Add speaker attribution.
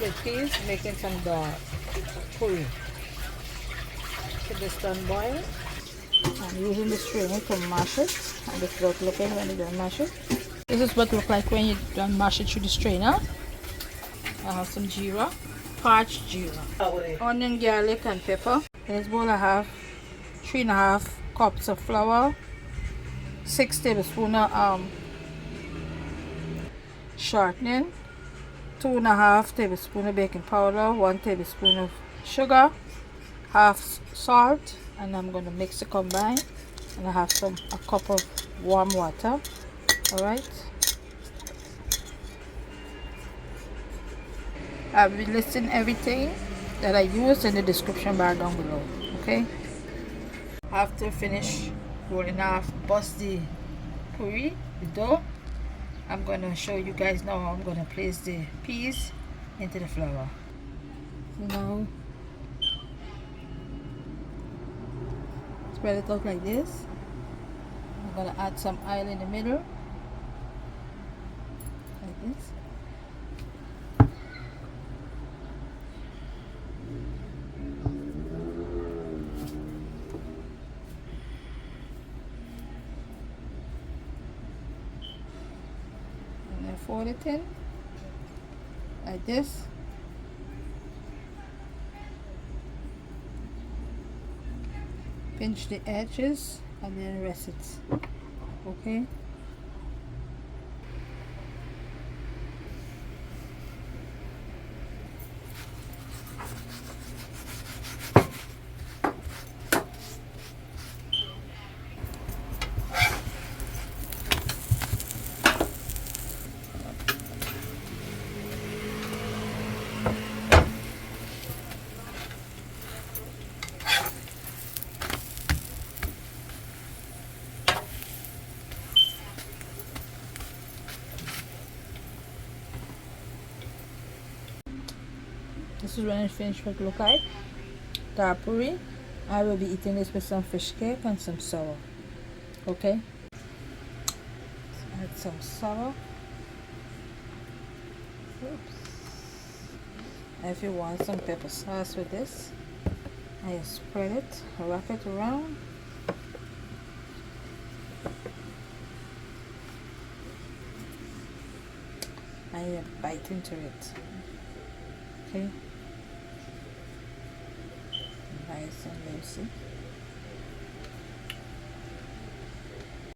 Speaker 1: with peas, making some dal puri. Get this done boil. I'm using the strainer to mash it, and this is what it looks like when you done mash it. This is what it looks like when you done mash it through the strainer. I have some jeera, parched jeera, onion, garlic, and pepper. In this bowl I have 3.5 cups of flour, 6 tablespoons of shortening, 2.5 tablespoons of baking powder, 1 tablespoon of sugar, half salt, and I'm going to mix it combine. And I have a cup of warm water. Alright, I'll be listing everything that I use in the description bar down below. Okay, after finish rolling off, bust the puri, the dough, I'm going to show you guys now how I'm going to place the peas into the flour. So now spread it out like this. I'm going to add some oil in the middle like this. And then fold it in like this. Pinch the edges and then rest it. Okay. This is when it's finished what it look like. Dal puri. I will be eating this with some fish cake and some sour. Okay. Add some sour. Oops. If you want some pepper sauce with this, I spread it, wrap it around. And you bite into it. Okay. Nice and juicy.